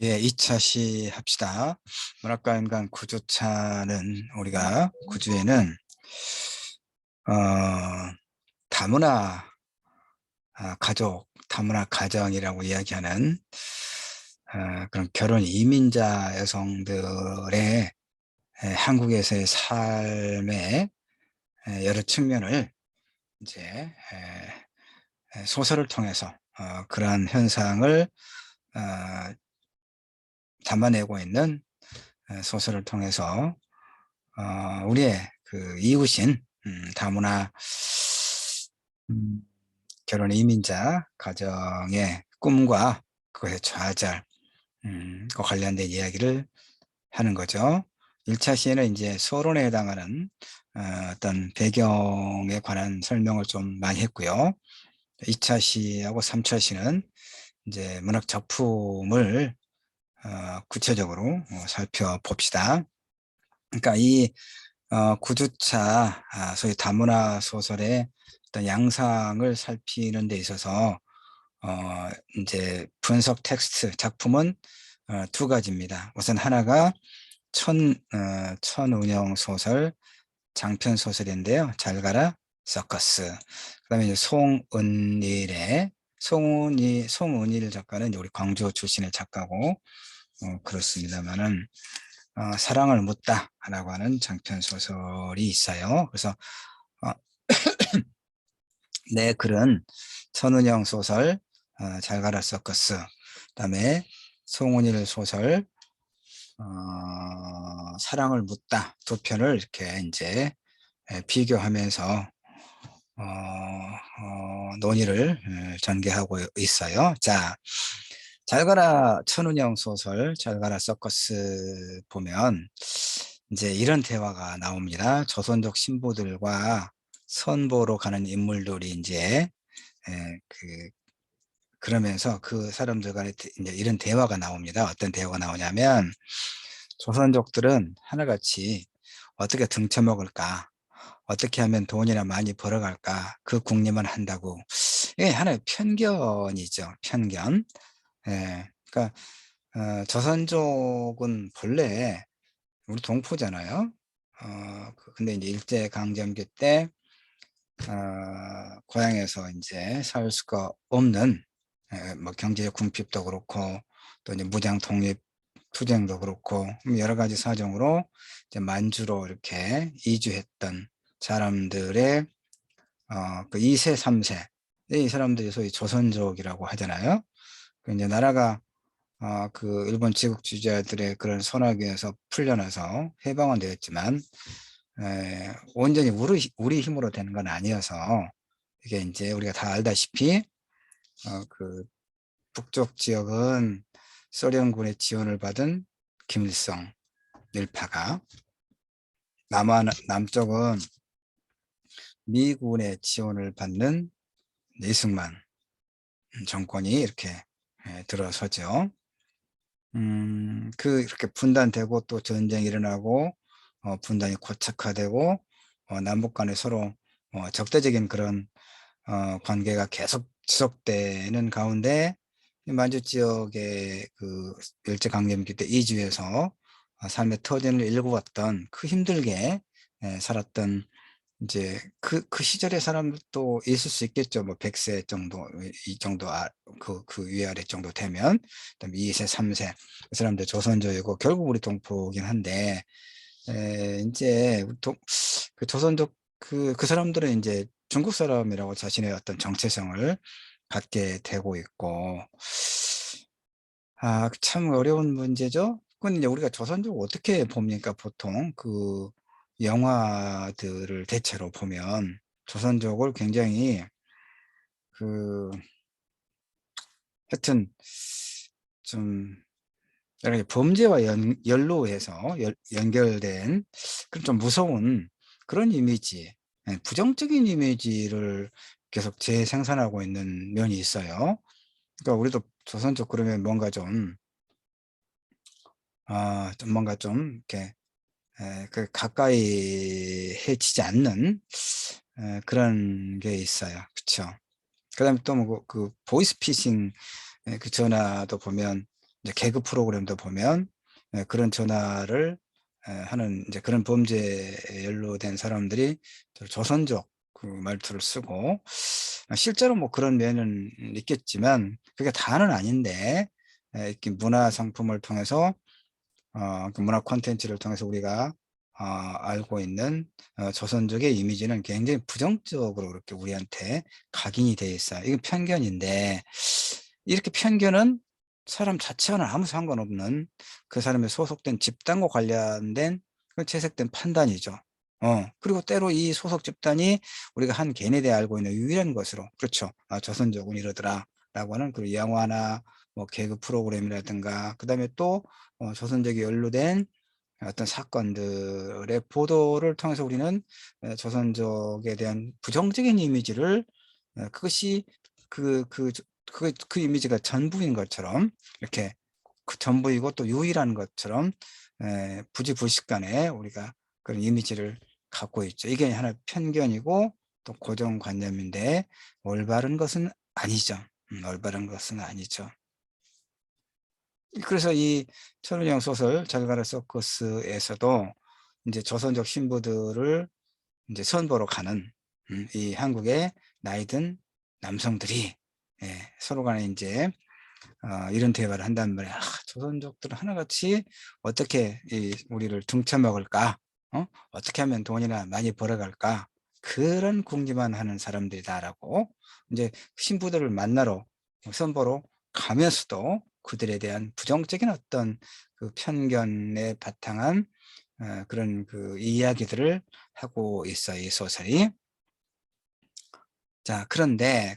예, 2차 시 합시다. 문학과 연관 구조차는 우리가 구조에는 다문화 가족, 다문화 가정이라고 이야기하는 그런 결혼 이민자 여성들의 한국에서의 삶의 여러 측면을 이제 소설을 통해서 그러한 현상을 어, 담아내고 있는 소설을 통해서 우리의 그 이웃인 다문화 음, 결혼 이민자 가정의 꿈과 그것의 좌절 그 관련된 이야기를 하는 거죠. 1차 시에는 이제 서론에 해당하는 어떤 배경에 관한 설명을 좀 많이 했고요. 2차 시하고 3차 시는 이제 문학 작품을 구체적으로 살펴봅시다. 그러니까 이 구주차, 소위 다문화 소설의 어떤 양상을 살피는 데 있어서 이제 분석 텍스트 작품은 두 가지입니다. 우선 하나가 천운영 소설, 장편 소설인데요. 잘 가라 서커스. 그다음에 이제 송은일 작가는 우리 광주 출신의 작가고 그렇습니다만은 사랑을 묻다라고 하는 장편 소설이 있어요. 그래서 어, 내 글은 천운영 소설, 잘 가라 서커스, 그다음에 송은일 소설, 사랑을 묻다 두 편을 이렇게 이제 비교하면서 논의를 전개하고 있어요. 자, 잘 가라 천운영 소설, 잘 가라 서커스 보면 이제 이런 대화가 나옵니다. 조선족 신부들과 선보러 가는 인물들이 이제 그러면서 그 사람들 간에 이제 이런 대화가 나옵니다. 어떤 대화가 나오냐면 조선족들은 하나같이 어떻게 등쳐먹을까? 어떻게 하면 돈이나 많이 벌어갈까? 그 궁리만 한다고. 이게 하나의 편견이죠. 편견. 그러니까 조선족은 본래 우리 동포잖아요. 근데 이제 일제강점기 때 고향에서 이제 살 수가 없는 뭐 경제적 궁핍도 그렇고 또 이제 무장 독립 투쟁도 그렇고 여러 가지 사정으로 이제 만주로 이렇게 이주했던 사람들의 그 2세, 3세 이 사람들이 소위 조선족이라고 하잖아요. 그 이제 나라가 그 일본 제국주의자들의 그런 손아귀에서 풀려나서 해방은 되었지만 온전히 우리 힘으로 되는 건 아니어서 이게 이제 우리가 다 알다시피 그 북쪽 지역은 소련군의 지원을 받은 김일성 일파가 남쪽은 미군의 지원을 받는 이승만 정권이 이렇게 들어서죠. 이렇게 분단되고 또 전쟁이 일어나고 분단이 고착화되고 남북 간에 서로 적대적인 그런 관계가 계속 지속되는 가운데 만주 지역의 그 일제강점기 때 이주해서 삶의 터전을 일구었던 그 힘들게 살았던 이제 그 시절의 사람도 있을 수 있겠죠. 뭐 100세 정도, 이 정도, 그 위아래 정도 되면, 그다음에 2세, 3세, 그 사람들 조선족이고, 결국 우리 동포긴 한데, 이제, 그 조선족, 그 사람들은 이제 중국 사람이라고 자신의 어떤 정체성을 갖게 되고 있고, 참 어려운 문제죠. 그건 이제 우리가 조선족 어떻게 봅니까? 보통 그 영화들을 대체로 보면 조선족을 굉장히 그 하여튼 좀 여러 가지 범죄와 연루해서 연결된 그런 좀 무서운 그런 이미지, 부정적인 이미지를 계속 재생산하고 있는 면이 있어요. 그러니까 우리도 조선족 그러면 뭔가 좀 뭔가 좀 이렇게 그 가까이 해지지 않는 그런 게 있어요. 그렇죠. 그다음에 또 뭐 그 보이스피싱 그 전화도 보면 이제 개그 프로그램도 보면 그런 전화를 하는 이제 그런 범죄에 연루된 사람들이 조선족 그 말투를 쓰고, 실제로 뭐 그런 면은 있겠지만 그게 다는 아닌데, 이렇게 문화 상품을 통해서 그 문화 콘텐츠를 통해서 우리가 알고 있는 조선족의 이미지는 굉장히 부정적으로 그렇게 우리한테 각인이 돼 있어요. 이건 편견인데, 이렇게 편견은 사람 자체와는 아무 상관없는 그 사람의 소속된 집단과 관련된 그 채색된 판단이죠. 그리고 때로 이 소속 집단이 우리가 한 개인에 대해 알고 있는 유일한 것으로, 그렇죠. 조선족은 이러더라 라고 하는 그 영화나 뭐 개그 프로그램이라든가, 그 다음에 또 조선족이 연루된 어떤 사건들의 보도를 통해서 우리는 조선족에 대한 부정적인 이미지를, 그것이 그 이미지가 전부인 것처럼, 이렇게 그 전부이고 또 유일한 것처럼 부지불식간에 우리가 그런 이미지를 갖고 있죠. 이게 하나의 편견이고 또 고정관념인데, 올바른 것은 아니죠. 올바른 것은 아니죠. 그래서 이 천운영 소설 자갈가라 서커스에서도 이제 조선족 신부들을 이제 선보러 가는 이 한국의 나이든 남성들이 서로 간에 이제 이런 대화를 한단 말이야. 조선족들은 하나같이 어떻게 우리를 등쳐먹을까? 어떻게 하면 돈이나 많이 벌어갈까? 그런 궁리만 하는 사람들이다라고 이제 신부들을 만나러 선보러 가면서도 그들에 대한 부정적인 어떤 그 편견에 바탕한 그런 그 이야기들을 하고 있어요, 이 소설이. 자, 그런데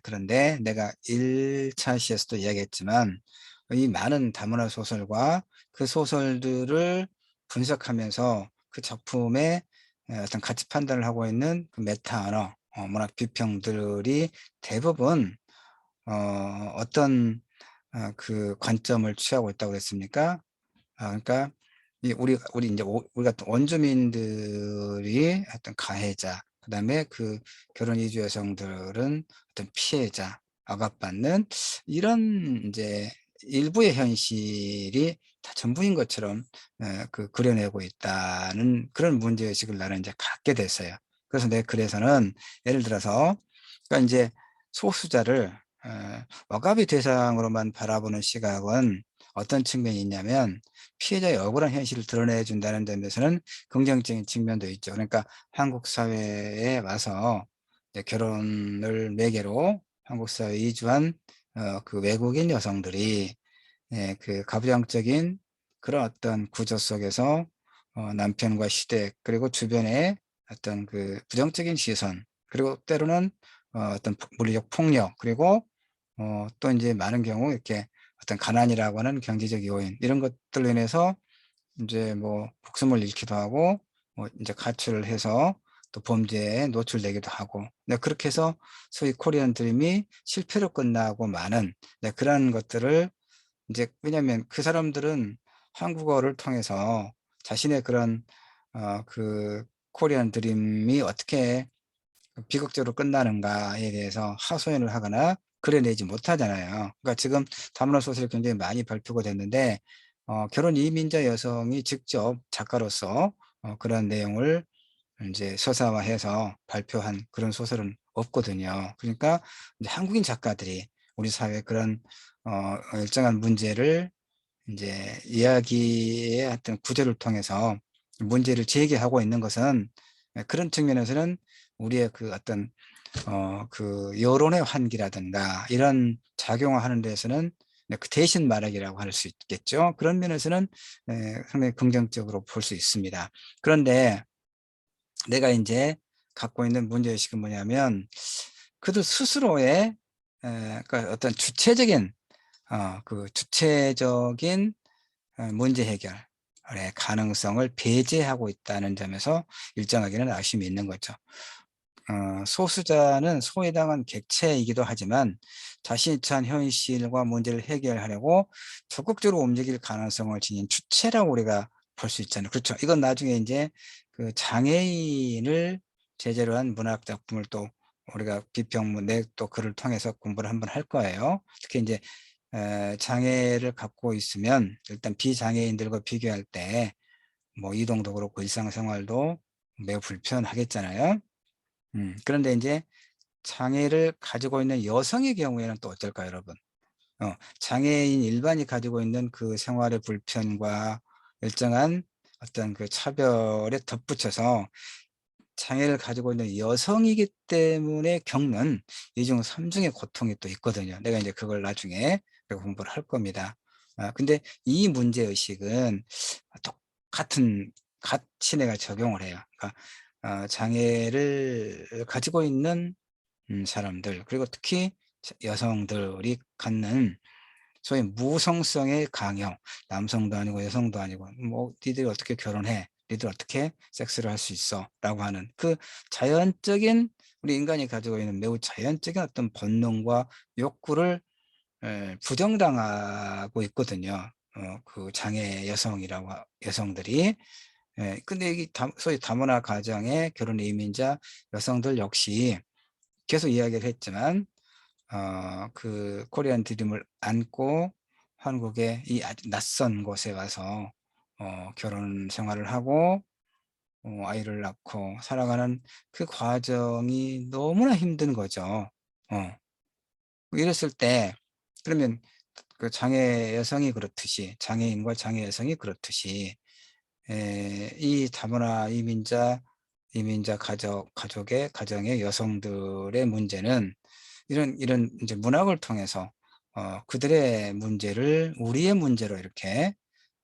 내가 1차 시에서도 이야기했지만 이 많은 다문화 소설과 그 소설들을 분석하면서 그 작품의 어떤 가치 판단을 하고 있는 그 메타 언어, 문학 비평들이 대부분 어떤 그 관점을 취하고 있다고 그랬습니까? 그러니까 우리 이제 우리 같은 원주민들이 어떤 가해자, 그다음에 그 결혼 이주 여성들은 어떤 피해자, 억압받는 이런 이제 일부의 현실이 다 전부인 것처럼 그 그려내고 있다는 그런 문제의식을 나는 이제 갖게 됐어요. 그래서 내 글에서는 예를 들어서, 그러니까 이제 소수자를 억압의 대상으로만 바라보는 시각은 어떤 측면이 있냐면, 피해자의 억울한 현실을 드러내 준다는 점에서는 긍정적인 측면도 있죠. 그러니까 한국 사회에 와서 이제 결혼을 매개로 한국 사회에 이주한 그 외국인 여성들이 그 가부장적인 그런 어떤 구조 속에서 남편과 시댁, 그리고 주변의 어떤 그 부정적인 시선, 그리고 때로는 어떤 물리적 폭력, 그리고 또 이제 많은 경우 이렇게 어떤 가난이라고 하는 경제적 요인, 이런 것들로 인해서 이제 뭐 목숨을 잃기도 하고 뭐 이제 가출을 해서 또 범죄에 노출되기도 하고, 네, 그렇게 해서 소위 코리안 드림이 실패로 끝나고 마는, 네, 그런 것들을 이제, 왜냐하면 그 사람들은 한국어를 통해서 자신의 그런 그 코리안 드림이 어떻게 비극적으로 끝나는가에 대해서 하소연을 하거나 그려내지 못하잖아요. 그러니까 지금 다문화 소설이 굉장히 많이 발표가 됐는데 결혼 이민자 여성이 직접 작가로서 그런 내용을 이제 서사화해서 발표한 그런 소설은 없거든요. 그러니까 이제 한국인 작가들이 우리 사회 그런 일정한 문제를 이제 이야기의 어떤 구조를 통해서 문제를 제기하고 있는 것은, 그런 측면에서는 우리의 그 어떤 그 여론의 환기라든가 이런 작용하는 데서는 그 대신 말하기라고 할 수 있겠죠. 그런 면에서는 상당히 긍정적으로 볼 수 있습니다. 그런데 내가 이제 갖고 있는 문제의식은 뭐냐면, 그들 스스로의 그러니까 어떤 주체적인 그 주체적인 문제 해결의 가능성을 배제하고 있다는 점에서 일정하게는 아쉬움이 있는 거죠. 소수자는 소외당한 객체이기도 하지만 자신이 처한 현실과 문제를 해결하려고 적극적으로 움직일 가능성을 지닌 주체라고 우리가 볼 수 있잖아요. 그렇죠. 이건 나중에 이제 그 장애인을 제재로 한 문학 작품을 또 우리가 비평문 내 또 글을 통해서 공부를 한번 할 거예요. 특히 이제 장애를 갖고 있으면 일단 비장애인들과 비교할 때 뭐 이동도 그렇고 일상생활도 매우 불편하겠잖아요. 그런데 이제 장애를 가지고 있는 여성의 경우에는 또 어떨까요, 여러분? 장애인 일반이 가지고 있는 그 생활의 불편과 일정한 어떤 그 차별에 덧붙여서 장애를 가지고 있는 여성이기 때문에 겪는 이중 삼중의 고통이 또 있거든요. 내가 이제 그걸 나중에 공부를 할 겁니다. 근데 이 문제 의식은 똑같은 같이 내가 적용을 해요. 그러니까 장애를 가지고 있는 사람들, 그리고 특히 여성들이 갖는 소위 무성성의 강요, 남성도 아니고 여성도 아니고 뭐 니들이 어떻게 결혼해, 니들 어떻게 섹스를 할 수 있어 라고 하는 그 자연적인, 우리 인간이 가지고 있는 매우 자연적인 어떤 본능과 욕구를 부정당하고 있거든요. 그 장애 여성들이. 근데 이 소위 다문화 가정의 결혼 이민자 여성들 역시 계속 이야기를 했지만 그 코리안 드림을 안고 한국의 이 아주 낯선 곳에 와서 결혼 생활을 하고 아이를 낳고 살아가는 그 과정이 너무나 힘든 거죠. 이랬을 때 그러면 그 장애 여성이 그렇듯이, 장애인과 장애 여성이 그렇듯이 이 다문화 이민자 가족의 가정의 여성들의 문제는 이런 이제 문학을 통해서 그들의 문제를 우리의 문제로 이렇게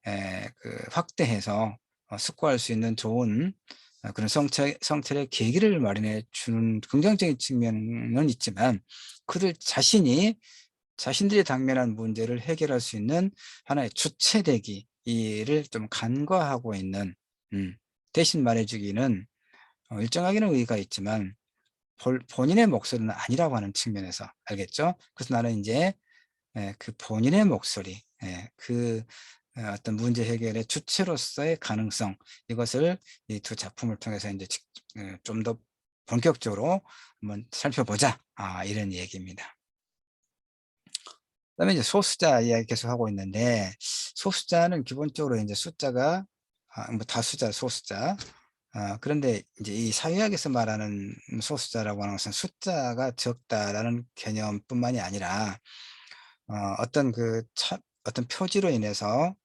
그 확대해서 숙고할 수 있는 좋은 그런 성찰의 계기를 마련해 주는 긍정적인 측면은 있지만, 그들 자신들이 당면한 문제를 해결할 수 있는 하나의 주체되기를 좀 간과하고 있는, 대신 말해주기는 일정하게는 의의가 있지만 본인의 목소리는 아니라고 하는 측면에서, 알겠죠? 그래서 나는 이제 그 본인의 목소리, 그 어떤 문제 해결의 주체로서의 가능성, 이것을 이 두 작품을 통해서 이제 좀 더 본격적으로 한번 살펴보자, 이런 얘기입니다. 그다음에 이제 소수자 이야기 계속 하고 있는데, 소수자는 기본적으로 이제 숫자가 뭐 다수자, 소수자. 그런데 이제 이 사회학에서 말하는 소수자라고 하는 것은 숫자가 적다라는 개념뿐만이 아니라 어떤 어떤 표지로 인해서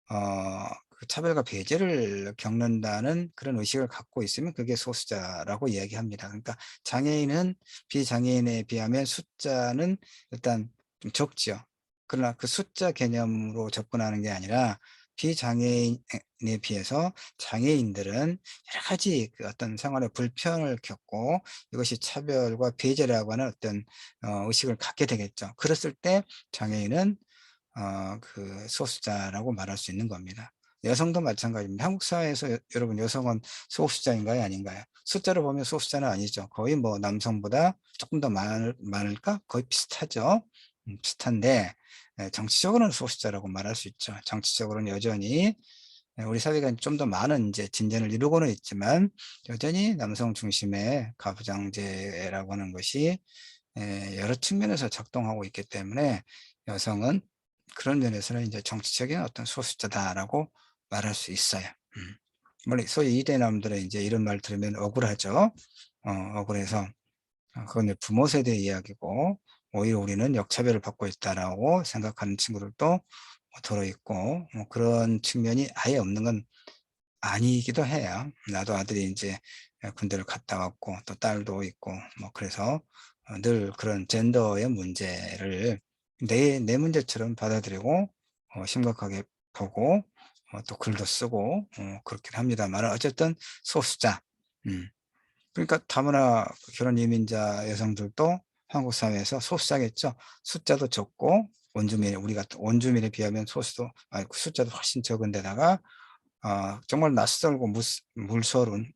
그 차별과 배제를 겪는다는 그런 의식을 갖고 있으면 그게 소수자라고 이야기합니다. 그러니까 장애인은 비장애인에 비하면 숫자는 일단 좀 적지요. 그러나 그 숫자 개념으로 접근하는 게 아니라 비장애인에 비해서 장애인들은 여러 가지 그 어떤 생활의 불편을 겪고 이것이 차별과 배제라고 하는 어떤 의식을 갖게 되겠죠. 그랬을 때 장애인은 그 소수자라고 말할 수 있는 겁니다. 여성도 마찬가지입니다. 한국 사회에서 여러분, 여성은 소수자인가요, 아닌가요? 숫자로 보면 소수자는 아니죠. 거의 뭐 남성보다 조금 더 많을까? 거의 비슷하죠. 비슷한데 정치적으로는 소수자라고 말할 수 있죠. 정치적으로는 여전히 우리 사회가 좀 더 많은 이제 진전을 이루고는 있지만 여전히 남성 중심의 가부장제라고 하는 것이 여러 측면에서 작동하고 있기 때문에 여성은 그런 면에서는 이제 정치적인 어떤 소수자다라고 말할 수 있어요. 물론 소위 이대남들의 이제 이런 말 들으면 억울하죠. 억울해서 그건 이제 부모 세대 이야기고, 오히려 우리는 역차별을 받고 있다라고 생각하는 친구들도 들어 있고, 그런 측면이 아예 없는 건 아니기도 해요. 나도 아들이 이제 군대를 갔다 왔고 또 딸도 있고 뭐 그래서 늘 그런 젠더의 문제를 내 문제처럼 받아들이고 심각하게 보고 또 글도 쓰고 그렇긴 합니다만, 어쨌든 소수자. 그러니까 다문화 결혼 이민자 여성들도 한국 사회에서 소수자겠죠. 숫자도 적고 우리 같은 원주민에 비하면 숫자도 훨씬 적은 데다가 정말 낯설고 물서른,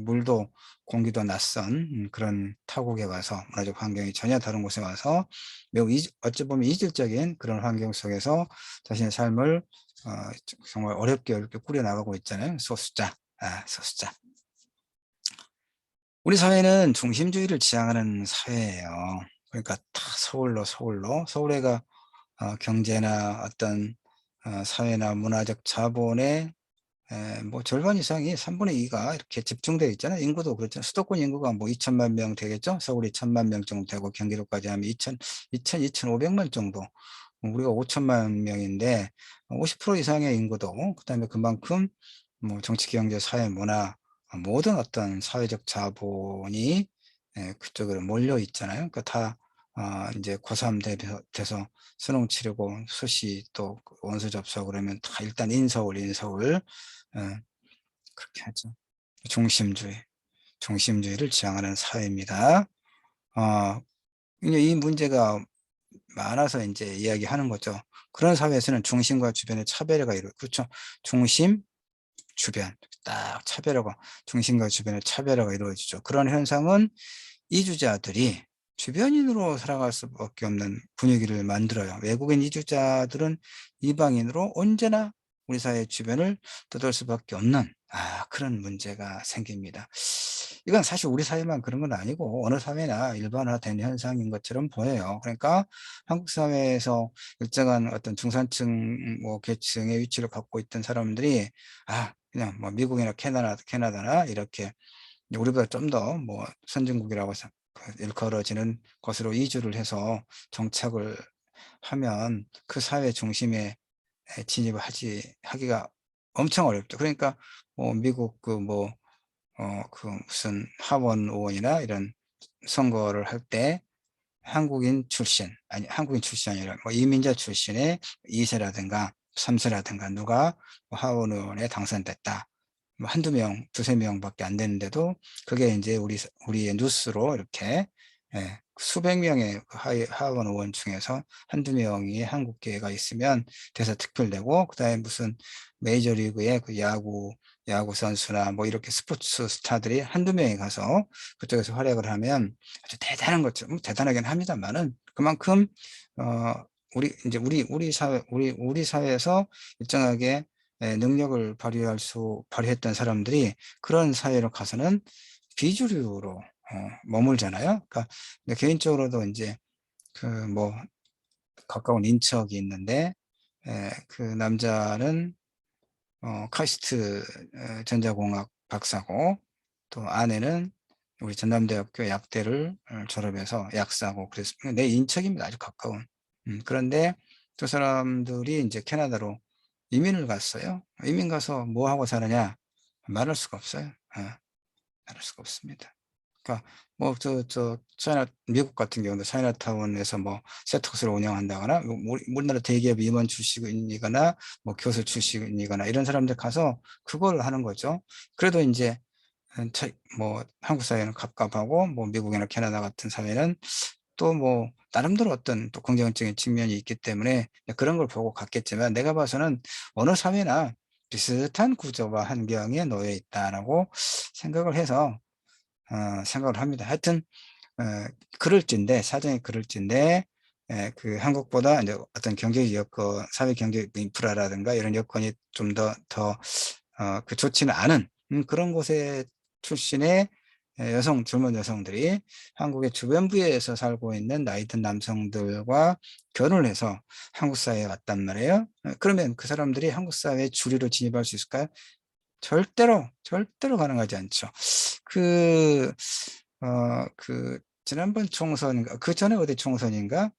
물도 공기도 낯선 그런 타국에 와서, 문화적 환경이 전혀 다른 곳에 와서 매우 어찌 보면 이질적인 그런 환경 속에서 자신의 삶을 정말 어렵게 꾸려나가고 있잖아요. 소수자. 우리 사회는 중심주의를 지향하는 사회예요. 그러니까 다 서울로, 서울에가 경제나 어떤 사회나 문화적 자본의 뭐 절반 이상이 3분의 2가 이렇게 집중되어 있잖아요. 인구도 그렇잖아요. 수도권 인구가 뭐 2천만 명 되겠죠. 서울이 1천만 명 정도 되고 경기도까지 하면 2,500만 정도. 우리가 5천만 명인데 50% 이상의 인구도, 그다음에 그만큼 뭐 정치, 경제, 사회, 문화 모든 어떤 사회적 자본이 그쪽으로 몰려 있잖아요. 그러니까 다 이제 고3 돼서 수능 치르고 수시 또 원서 접수하고 그러면 다 일단 인서울 그렇게 하죠. 중심주의, 중심주의를 지향하는 사회입니다. 어, 이제 이 문제가 많아서 이제 이야기하는 거죠. 그런 사회에서는 중심과 주변의 차별화가 그렇죠. 중심, 주변 딱 차별화가, 중심과 주변의 차별화가 이루어지죠. 그런 현상은 이주자들이 주변인으로 살아갈 수밖에 없는 분위기를 만들어요. 외국인 이주자들은 이방인으로 언제나 우리 사회 주변을 떠돌 수밖에 없는 그런 문제가 생깁니다. 이건 사실 우리 사회만 그런 건 아니고 어느 사회나 일반화된 현상인 것처럼 보여요. 그러니까 한국 사회에서 일정한 어떤 중산층 뭐 계층의 위치를 갖고 있던 사람들이 그냥 뭐 미국이나 캐나다나 이렇게 우리보다 좀 더 뭐 선진국이라고 일컬어지는 것으로 이주를 해서 정착을 하면 그 사회 중심에 진입을 하기가 엄청 어렵죠. 그러니까 뭐 미국 그 무슨 하원 의원이나 이런 선거를 할 때 한국인 출신이 아니라 뭐 이민자 출신의 2세라든가 3세라든가 누가 뭐 하원 의원에 당선됐다. 뭐 한두 명, 두세 명밖에 안 되는데도 그게 이제 우리의 뉴스로 이렇게 수백 명의 하원 의원 중에서 한두 명이 한국계가 있으면 대서특필되고, 그다음에 무슨 메이저리그의 그 야구 선수나 뭐 이렇게 스포츠 스타들이 한두 명이 가서 그쪽에서 활약을 하면 아주 대단한 거죠. 대단하긴 합니다만은 그만큼 어 우리 사회에서 일정하게 능력을 발휘했던 사람들이 그런 사회로 가서는 비주류로 머물잖아요. 그러니까 근데 개인적으로도 이제 그 뭐 가까운 인척이 있는데 그 남자는 카이스트 전자공학 박사고, 또 아내는 우리 전남대학교 약대를 졸업해서 약사고, 그래서 내 인척입니다. 아주 가까운. 그런데 두 사람들이 이제 캐나다로 이민을 갔어요. 이민 가서 뭐 하고 사느냐? 말할 수가 없어요. 말할 수가 없습니다. 그러니까 뭐 미국 같은 경우도 차이나타운에서 뭐 세탁소를 운영한다거나 우리나라 대기업 임원 출신이거나 뭐 교수 출신이거나 이런 사람들 가서 그걸 하는 거죠. 그래도 이제 뭐 한국 사회는 갑갑하고 뭐 미국이나 캐나다 같은 사회는 또 뭐 나름대로 어떤 또 긍정적인 측면이 있기 때문에 그런 걸 보고 갔겠지만, 내가 봐서는 어느 사회나 비슷한 구조와 환경에 놓여 있다라고 생각을 해서 생각을 합니다. 하여튼 어, 사정이 그럴진데 그 한국보다 이제 어떤 경제 여건, 사회 경제 인프라라든가 이런 여건이 좀 더 그 좋지는 않은 그런 곳에 출신의 젊은 여성들이 한국의 주변부에서 살고 있는 나이 든 남성들과 결혼을 해서 한국 사회에 왔단 말이에요. 그러면 그 사람들이 한국 사회의 주류로 진입할 수 있을까요? 절대로 가능하지 않죠. 그, 지난번 총선인가, 그 전에 어디 총선인가,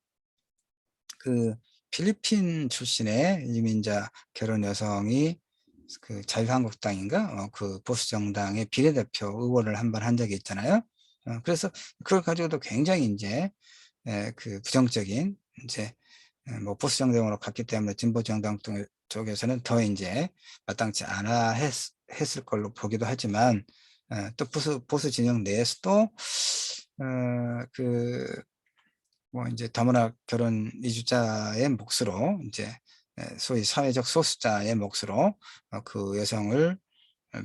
그 필리핀 출신의 이민자 결혼 여성이 그 자유한국당인가, 그 보수정당의 비례대표 의원을 한번 한 적이 있잖아요. 그래서 그걸 가지고도 굉장히 이제 그 부정적인 이제 뭐 보수정당으로 갔기 때문에 진보정당 쪽에서는 더 이제 마땅치 않아 했을 걸로 보기도 하지만, 또 보수 진영 내에서도 그 뭐 이제 다문화 결혼 이주자의 몫으로 이제 소위 사회적 소수자의 몫으로 그 여성을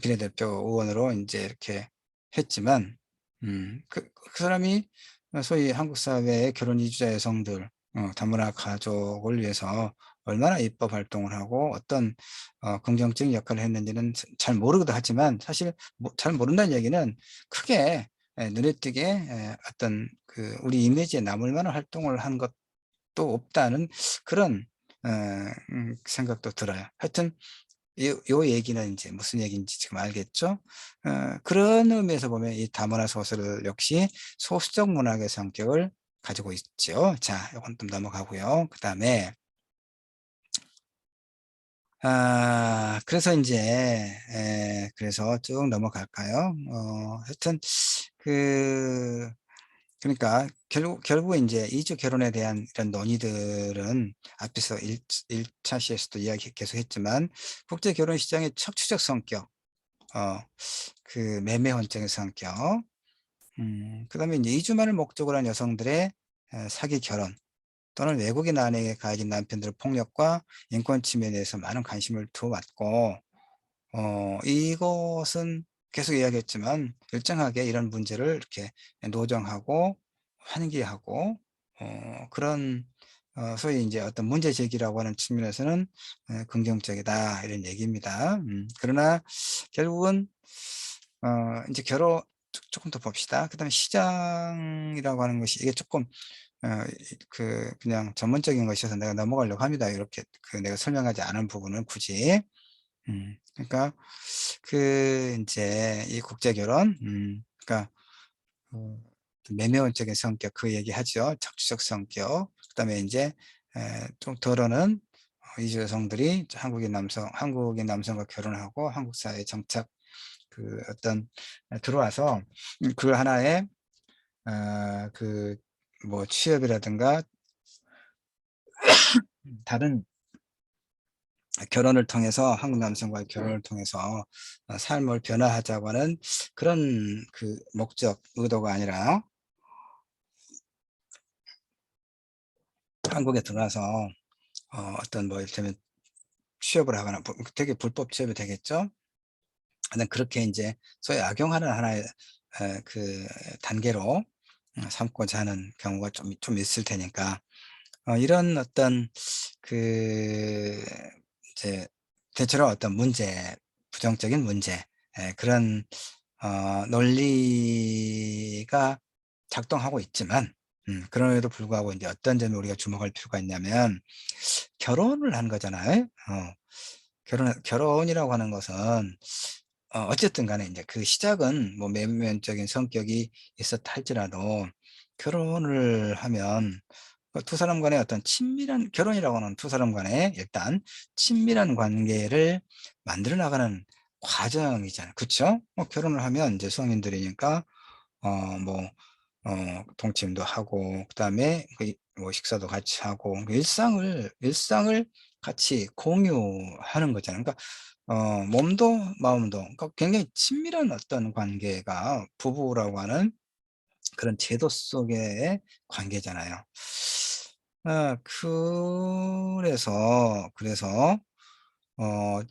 비례대표 의원으로 이제 이렇게 했지만, 그 사람이 소위 한국 사회의 결혼 이주자 여성들, 다문화 가족을 위해서 얼마나 입법 활동을 하고 어떤 긍정적인 역할을 했는지는 잘 모르기도 하지만, 사실 잘 모른다는 얘기는 크게 눈에 띄게 어떤 그 우리 이미지에 남을 만한 활동을 한 것 또 없다는 그런 생각도 들어요. 하여튼 요 얘기는 인제 무슨 얘기인지 지금 알겠죠? 그런 의미에서 보면 이 다문화 소설 역시 소수적 문학의 성격을 가지고 있죠. 자, 요건 좀 넘어가고요. 그다음에 그래서 인제 그래서 쭉 넘어갈까요? 하여튼 그 그러니까 결국 인제 이주 결혼에 대한 이런 논의들은 앞에서 1차 시에서도 이야기 계속 했지만 국제 결혼 시장의 척추적 성격, 어 매매 헌정의 성격, 그다음에 인제 이주만을 목적으로 한 여성들의 사기 결혼 또는 외국인 아내에게 가해진 남편들의 폭력과 인권 침해에 대해서 많은 관심을 두어왔고, 이것은 계속 이야기했지만 일정하게 이런 문제를 이렇게 노정하고 환기하고 그런 소위 인제 어떤 문제 제기라고 하는 측면에서는 긍정적이다 이런 얘기입니다. 그러나 결국은 인제 조금 더 봅시다. 그다음에 시장이라고 하는 것이 이게 쪼끔 그냥 전문적인 것이어서 내가 넘어가려고 합니다. 이렇게 내가 설명하지 않은 부분은 굳이. 그러니까 인제 이 국제 결혼 그러니까 매매원적인 성격 그 얘기하죠. 적극적 성격. 그다음에 인제 좀 덜어는 이주 여성들이 한국인 남성과 결혼하고 한국 사회에 정착 어떤 들어와서 그 하나의 뭐 취업이라든가 다른 결혼을 통해서 한국 남성과의 결혼을 통해서 삶을 변화하자고 하는 그런 목적, 의도가 아니라 한국에 들어와서 어떤 뭐 이를테면 취업을 하거나 되게 불법 취업이 되겠죠. 근데 그렇게 인제 소위 악용하는 하나의 단계로 삼고자 하는 경우가 좀 있을 테니까 이런 어떤 그 이제 대체로 어떤 문제, 부정적인 문제, 그런 논리가 작동하고 있지만 그럼에도 불구하고 인제 어떤 점에 우리가 주목할 필요가 있냐면 결혼을 한 거잖아요. 결혼이라고 하는 것은 어쨌든 간에 인제 그 시작은 뭐 매면적인 성격이 있었다 할지라도 결혼을 하면 두 사람 간의 어떤 친밀한 결혼이라고 하는 두 사람 간의 일단 친밀한 관계를 만들어 나가는 과정이잖아요. 그쵸? 결혼을 하면 인제 성인들이니까 뭐 동침도 하고 그다음에 뭐 식사도 같이 하고 일상을 같이 공유하는 거잖아요. 그러니까 몸도 마음도 그러니까 굉장히 친밀한 어떤 관계가 부부라고 하는 그런 제도 속의 관계잖아요. 그래서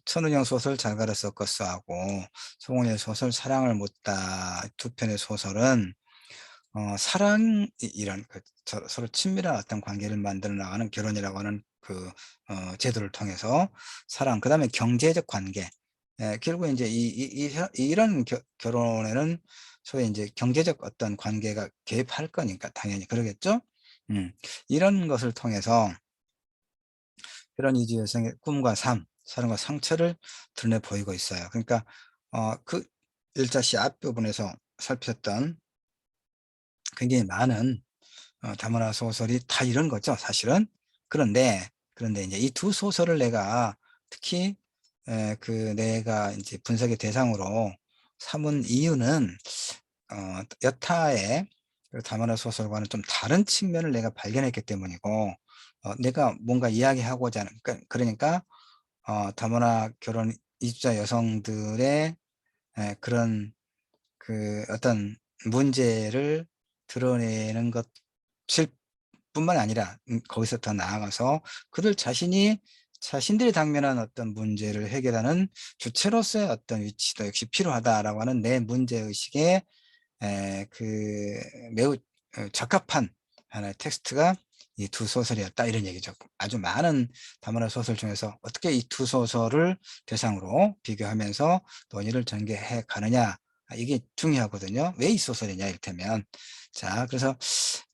천은영 소설 잘가라 서커스하고 송은의 소설 사랑을 묻다 두 편의 소설은 사랑 이런 서로 친밀한 어떤 관계를 만들어 나가는 결혼이라고 하는 제도를 통해서 사랑 그다음에 경제적 관계 결국에 인제 이런 결혼에는 소위 인제 경제적 어떤 관계가 개입할 거니까 당연히 그러겠죠? 음. 이런 것을 통해서 그런 이주 여성의 꿈과 사랑과 상처를 드러내 보이고 있어요. 그러니까 그 일자씨 앞부분에서 살폈던 굉장히 많은 다문화 소설이 다 이런 거죠 사실은. 그런데 인제 이 두 소설을 내가 특히 내가 인제 분석의 대상으로 삼은 이유는 여타의 다문화 소설과는 좀 다른 측면을 내가 발견했기 때문이고 내가 뭔가 이야기하고자 하는 그러니까 다문화 결혼 이주자 여성들의 그런 어떤 문제를 드러내는 것일 뿐만 아니라 거기서 더 나아가서 그들 자신들이 당면한 어떤 문제를 해결하는 주체로서의 어떤 위치도 역시 필요하다라고 하는 내 문제의식에 매우 적합한 하나의 텍스트가 이 두 소설이었다 이런 얘기죠. 아주 많은 다문화 소설 중에서 어떻게 이 두 소설을 대상으로 비교하면서 논의를 전개해 가느냐 이게 중요하거든요. 왜 이 소설이냐 이를테면. 자 그래서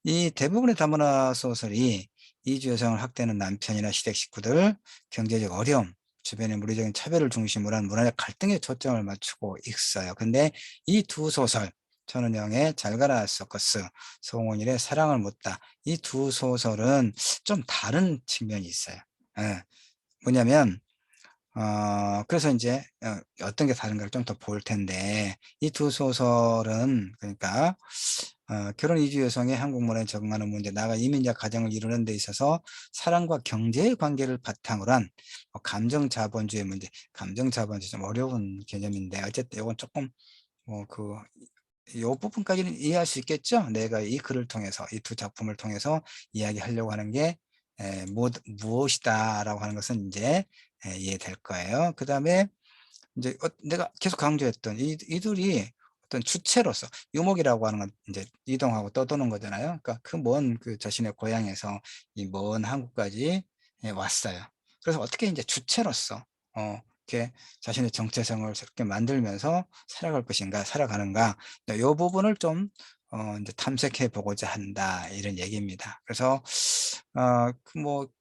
이 대부분의 다문화 소설이 이주 여성을 학대하는 남편이나 시댁 식구들, 경제적 어려움, 주변의 물리적인 차별을 중심으로 한 문화적 갈등에 초점을 맞추고 있어요. 근데 이 두 소설, 천은영의 잘 가라 서커스, 송원일의 사랑을 묻다, 이 두 소설은 좀 다른 측면이 있어요. 예. 뭐냐면 그래서 인제 어떤 게 다른가를 좀 더 볼 텐데, 이 두 소설은 그러니까 결혼 이주 여성의 한국 문화에 적응하는 문제, 나아가 이민자 가정을 이루는 데 있어서 사랑과 경제의 관계를 바탕으로 한 감정 자본주의 문제. 감정 자본주의 좀 어려운 개념인데 어쨌든 요건 쪼끔 요 부분까지는 이해할 수 있겠죠? 내가 이 글을 통해서, 이 두 작품을 통해서 이야기하려고 하는 게 무엇이다라고 하는 것은 인제 이해될 거예요. 그다음에 인제 내가 계속 강조했던 이들이 어떤 주체로서, 유목이라고 하는 건 인제 이동하고 떠도는 거잖아요. 그러니까 그 먼 자신의 고향에서 이 먼 한국까지 왔어요. 그래서 어떻게 인제 주체로서 이렇게 자신의 정체성을 새롭게 만들면서 살아갈 것인가, 살아가는가, 요 부분을 좀 인제 탐색해 보고자 한다, 이런 얘기입니다. 그래서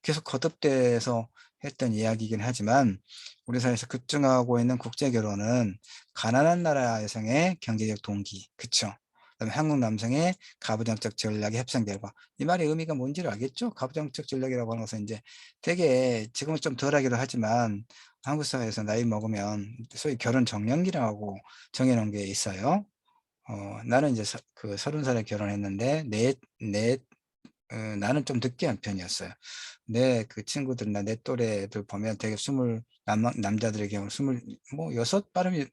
계속 거듭돼서 했던 이야기이긴 하지만, 우리 사회에서 급증하고 있는 국제 결혼은 가난한 나라 여성의 경제적 동기, 그쵸? 그다음에 한국 남성의 가부장적 전략의 협상 결과. 이 말의 의미가 뭔지를 알겠죠? 가부장적 전략이라고 하는 것은 인제 되게 지금은 좀 덜하기도 하지만 한국 사회에서 나이 먹으면 소위 결혼 정년기라고 정해 놓은 게 있어요. 나는 이제 30 살에 결혼했는데 나는 좀 늦게 한 편이었어요. 내 친구들이나 내 또래들 보면 되게 남자들의 경우 스물 뭐 6 빠르면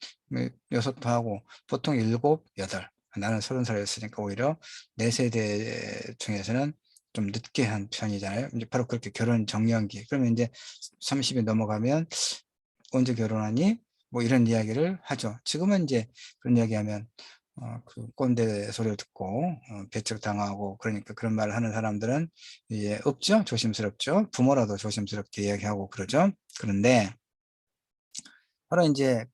6도 하고 보통 7, 8. 나는 30 살이었으니까 오히려 내 세대 중에서는 좀 늦게 한 편이잖아요. 이제 바로 그렇게 결혼 정년기. 그러면 인제 30이 넘어가면 "언제 결혼하니?" 뭐 이런 이야기를 하죠. 지금은 인제 그런 이야기하면 꼰대 소리를 듣고 배척당하고, 그러니까 그런 말을 하는 사람들은 이제 없죠. 조심스럽죠. 부모라도 조심스럽게 이야기하고 그러죠. 그런데 바로 인제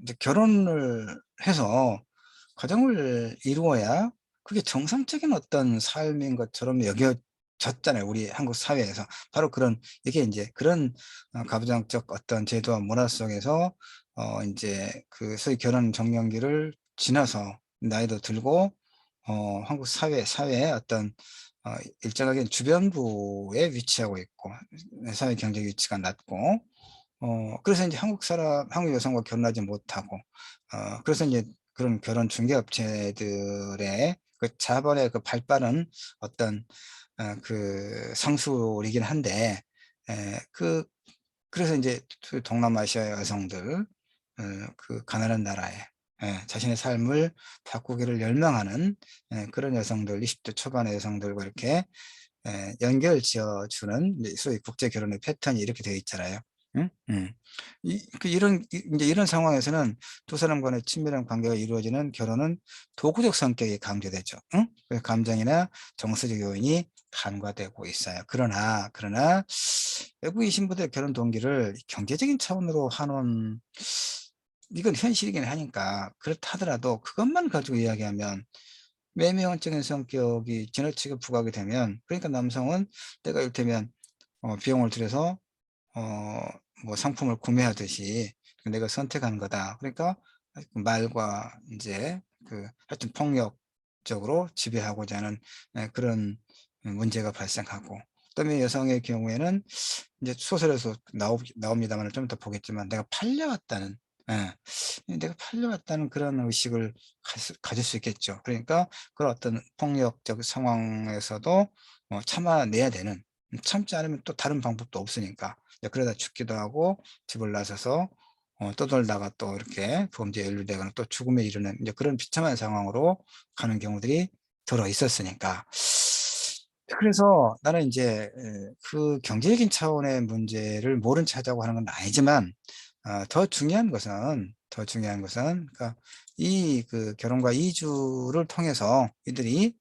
이제 결혼을 해서 가정을 이루어야 그게 정상적인 어떤 삶인 것처럼 여겨졌잖아요, 우리 한국 사회에서. 바로 이게 인제 그런 가부장적 어떤 제도와 문화 속에서 인제 소위 결혼 정년기를 지나서 나이도 들고 한국 사회의 어떤 일정하게 주변부에 위치하고 있고, 사회 경제 위치가 낮고, 그래서 인제 한국 여성과 결혼하지 못하고, 그래서 인제 그런 결혼 중개업체들의 자본의 발빠른 어떤 상술이긴 한데, 에 그 그래서 인제 동남아시아 여성들, 가난한 나라에 자신의 삶을 바꾸기를 열망하는 그런 여성들, 20대 초반의 여성들과 이렇게 연결 지어 주는 이제 소위 국제 결혼의 패턴이 이렇게 되어 있잖아요. 응? 이런 인제 이런 상황에서는 두 사람 간의 친밀한 관계가 이루어지는 결혼은 도구적 성격이 강조되죠. 응? 그래서 감정이나 정서적 요인이 간과되고 있어요. 그러나 외국인 신부들의 결혼 동기를 경제적인 차원으로 하는, 이건 현실이긴 하니까. 그렇다 하더라도 그것만 가지고 이야기하면 매매원적인 성격이 지나치게 부각이 되면, 그러니까 남성은 내가 이를테면 비용을 들여서 어 상품을 구매하듯이 내가 선택하는 거다. 그러니까 말과 인제 하여튼 폭력적으로 지배하고자 하는 그런 문제가 발생하고, 그다음에 여성의 경우에는 인제 소설에서 나옵니다마는 좀 이따 보겠지만, 내가 팔려왔다는, 예, 내가 팔려왔다는 그런 의식을 가질 수 있겠죠. 그러니까 그런 어떤 폭력적 상황에서도 참아내야 되는, 참지 않으면 또 다른 방법도 없으니까 이제 그러다 죽기도 하고, 집을 나서서 떠돌다가 또 이렇게 범죄에 연루되거나 또 죽음에 이르는 이제 그런 비참한 상황으로 가는 경우들이 들어 있었으니까. 그래서 나는 인제 경제적인 차원의 문제를 모른 체 하자고 하는 건 아니지만, 더 중요한 것은 그러니까 이 결혼과 이주를 통해서 이들이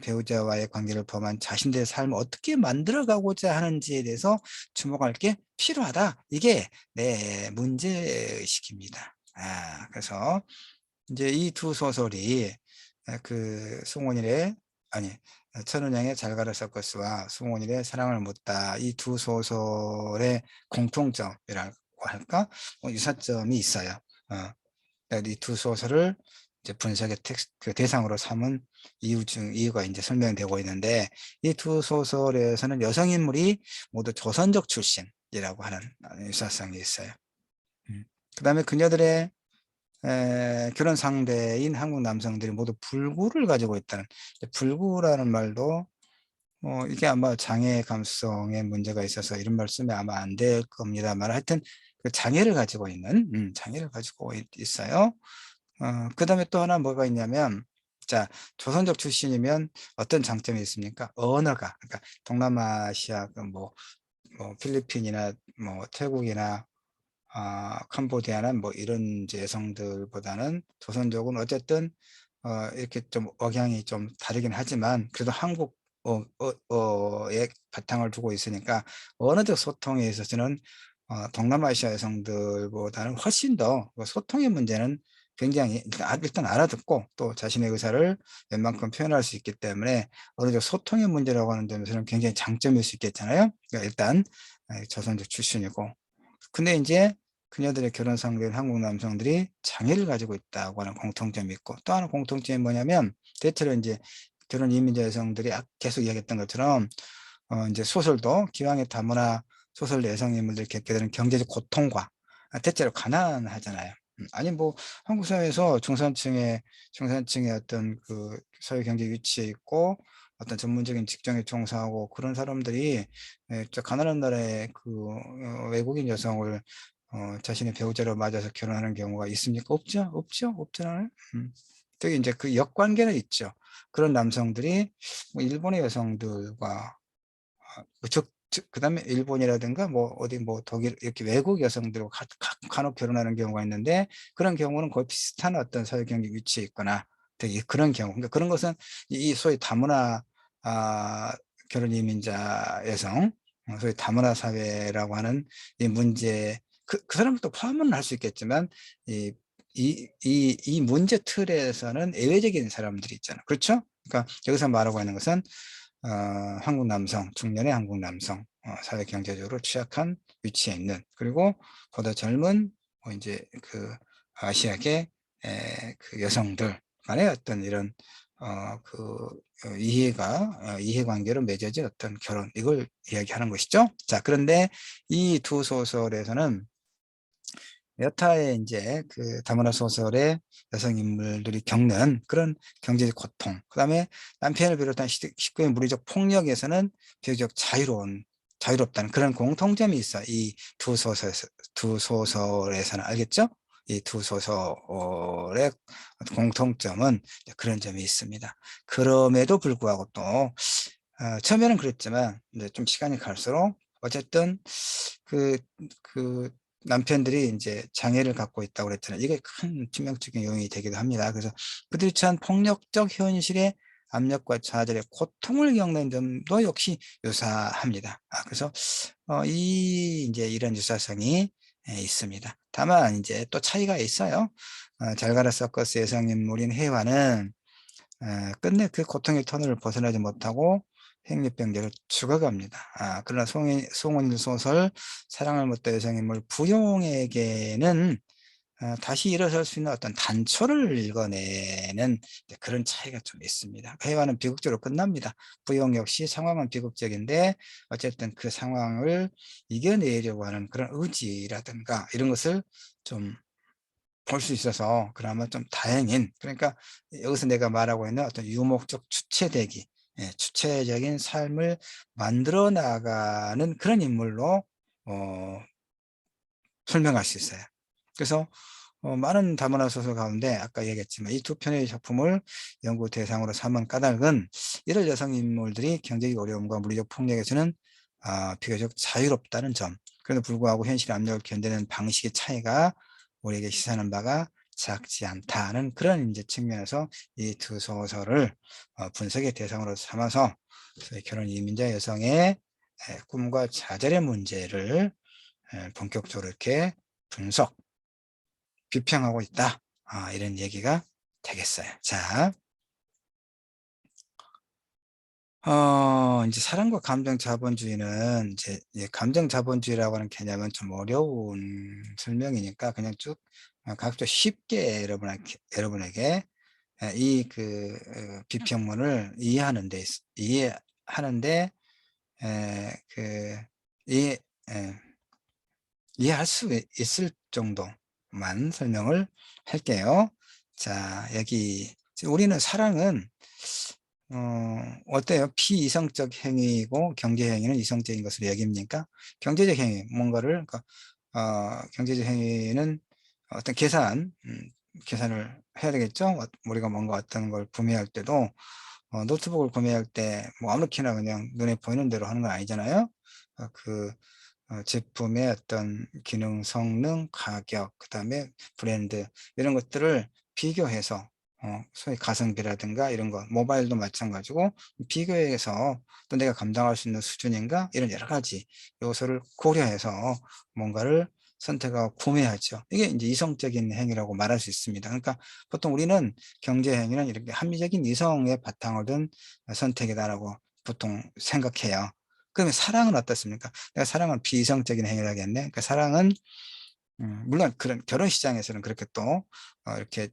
배우자와의 관계를 범한 자신들의 삶을 어떻게 만들어 가고자 하는지에 대해서 주목할 게 필요하다. 이게 내 문제의식입니다. 그래서 인제 이 두 소설이 송원일의, 아니, 천은영의 잘 가라 서커스와 송원일의 사랑을 묻다, 이 두 소설의 공통점이라고 할까? 유사점이 있어요. 이 두 소설을 이제 분석의 그 대상으로 삼은 이유가 이제 설명되고 있는데, 이 두 소설에서는 여성 인물이 모두 조선족 출신이라고 하는 유사성이 있어요. 그 다음에 그녀들의 결혼 상대인 한국 남성들이 모두 불구를 가지고 있다는, 불구라는 말도 이게 아마 장애 감수성에 문제가 있어서 이런 말 쓰면 아마 안 될 겁니다만, 하여튼 그 장애를 가지고 있는, 장애를 가지고 있어요. 그 다음에 또 하나 뭐가 있냐면, 자, 조선족 출신이면 어떤 장점이 있습니까? 언어가, 그러니까 동남아시아 뭐 필리핀이나 뭐 태국이나 캄보디아나 뭐 이런 이제 여성들보다는 조선족은 어쨌든 이렇게 좀 억양이 좀 다르긴 하지만 그래도 한국 에 바탕을 두고 있으니까 언어적 소통에 있어서는 동남아시아 여성들보다는 훨씬 더 소통의 문제는 굉장히 일단 알아듣고 또 자신의 의사를 웬만큼 표현할 수 있기 때문에 언어적 소통의 문제라고 하는 점에서는 굉장히 장점일 수 있겠잖아요. 그러니까 일단 조선족 출신이고, 근데 이제 그녀들의 결혼 상대인 한국 남성들이 장애를 가지고 있다고 하는 공통점이 있고, 또 하나 공통점이 뭐냐면, 대체로 이제 결혼 이민자 여성들이 계속 이야기했던 것처럼 이제 소설도 기왕의 다문화 소설 여성 인물들이 겪게 되는 경제적 고통과 대체로 가난하잖아요. 아니 뭐 한국 사회에서 중산층의 어떤 그 사회 경제 위치에 있고 어떤 전문적인 직종에 종사하고 그런 사람들이 저 가난한 나라의 그 외국인 여성을 자신의 배우자로 맞아서 결혼하는 경우가 있습니까? 없죠? 없죠? 없잖아요. 되게 이제 그 역관계는 있죠. 그런 남성들이 뭐 일본의 여성들과 그다음에 일본이라든가 뭐 어디 뭐 독일 이렇게 외국 여성들과 간혹 결혼하는 경우가 있는데, 그런 경우는 거의 비슷한 어떤 사회 경제 위치에 있거나 되게 그런 경우, 그러니까 그런 것은 이 소위 다문화 아, 결혼 이민자 여성, 소위 다문화 사회라고 하는 이 문제, 그 사람도 포함은 할 수 있겠지만 이 문제 틀에서는 예외적인 사람들이 있잖아. 그렇죠? 그러니까 여기서 말하고 있는 것은 한국 남성, 중년의 한국 남성, 사회 경제적으로 취약한 위치에 있는, 그리고 보다 젊은 이제 그 아시아계 그 여성들 간의 어떤 이런 이해관계로 맺어진 어떤 결혼, 이걸 이야기하는 것이죠. 자, 그런데 이 두 소설에서는 여타의 이제 그 다문화 소설의 여성 인물들이 겪는 그런 경제적 고통, 그다음에 남편을 비롯한 식구의 물리적 폭력에서는 비교적 자유롭다는 그런 공통점이 있어. 이 두 소설에서는, 알겠죠? 이 두 소설의 공통점은 그런 점이 있습니다. 그럼에도 불구하고 또 처음에는 그랬지만 이제 좀 시간이 갈수록 어쨌든 그, 그 남편들이 이제 장애를 갖고 있다고 그랬잖아요. 이게 큰致命적인 요인이 되기도 합니다. 그래서 그들이 처한 폭력적 현실의 압력과 좌절의 고통을 겪는 점도 역시 유사합니다. 그래서 이제 이런 유사성이 있습니다. 다만 이제 또 차이가 있어요. 잘 가라 서커스 여성 인물인 혜화는 끝내 그 고통의 터널을 벗어나지 못하고 행리병자로 죽어갑니다. 그러나 송원일 소설 사랑을 묻다 여성인물 부용에게는 다시 일어설 수 있는 어떤 단초를 읽어내는 그런 차이가 좀 있습니다. 회화는 비극적으로 끝납니다. 부용 역시 상황은 비극적인데 어쨌든 그 상황을 이겨내려고 하는 그런 의지라든가 이런 것을 좀 볼 수 있어서 그나마 좀 다행인, 그러니까 여기서 내가 말하고 있는 어떤 유목적 주체되기, 주체적인 삶을 만들어 나가는 그런 인물로 설명할 수 있어요. 그래서 많은 다문화 소설 가운데 아까 얘기했지만 이 두 편의 작품을 연구 대상으로 삼은 까닭은 이런 여성 인물들이 경제적 어려움과 물리적 폭력에서는 비교적 자유롭다는 점, 그럼에도 불구하고 현실의 압력을 견디는 방식의 차이가 우리에게 시사하는 바가 작지 않다는 그런 이제 측면에서 이 두 소설을 분석의 대상으로 삼아서 결혼 이민자 여성의 꿈과 좌절의 문제를 본격적으로 이렇게 분석, 비평하고 있다. 이런 얘기가 되겠어요. 자, 인제 사랑과 감정 자본주의는 이제 감정 자본주의라고 하는 개념은 좀 어려운 설명이니까 그냥 쭉 가급적 쉽게 여러분에게 이 비평문을 이해하는 데 이해하는 데 이해 예 이해할 수 있을 정도만 설명을 할게요. 자, 여기 우리는 사랑은 어때요? 피이성적 행위이고 경제 행위는 이성적인 것으로 여깁니까? 경제적 행위, 뭔가를 경제적 행위는 어떤 계산을 해야 되겠죠? 우리가 뭔가 어떤 걸 구매할 때도 노트북을 구매할 때 뭐 아무렇게나 그냥 눈에 보이는 대로 하는 건 아니잖아요. 어 그 제품의 어떤 기능, 성능, 가격, 그다음에 브랜드 이런 것들을 비교해서 소위 가성비라든가 이런 거, 모바일도 마찬가지고 비교해서 또 '내가 감당할 수 있는 수준인가?' 이런 여러 가지 요소를 고려해서 뭔가를 선택하고 구매하죠. 이게 인제 이성적인 행위라고 말할 수 있습니다. 그러니까 보통 우리는 경제 행위는 이렇게 '합리적인 이성의 바탕을 둔 선택이다.'라고 보통 생각해요. 그러면 사랑은 어떻습니까? 내가 사랑은 비이성적인 행위라겠네. 그러니까 사랑은 물론 그런 결혼 시장에서는 그렇게 또 이렇게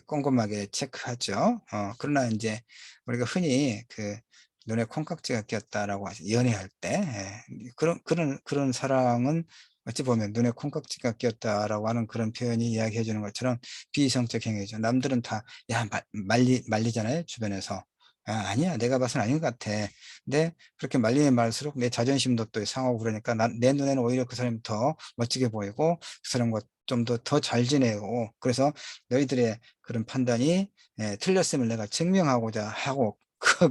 꼼꼼하게 체크하죠. 그러나 인제 우리가 흔히 "눈에 콩깍지가 꼈다."라고 하죠. 연애할 때. 그런 사랑은 어찌 보면 "눈에 콩깍지가 꼈다."라고 하는 그런 표현이 이야기해 주는 것처럼 비이성적 행위죠. 남들은 다 야 말리잖아요, 주변에서. "아 아니야. 내가 봐서는 아닌 것 같아." 근데 그렇게 말리면 말수록 내 자존심도 또 상하고 그러니까 내 눈에는 오히려 그 사람이 더 멋지게 보이고 그 사람과 좀 더 잘 지내고, 그래서 너희들의 그런 판단이 틀렸음을 내가 증명하고자 하고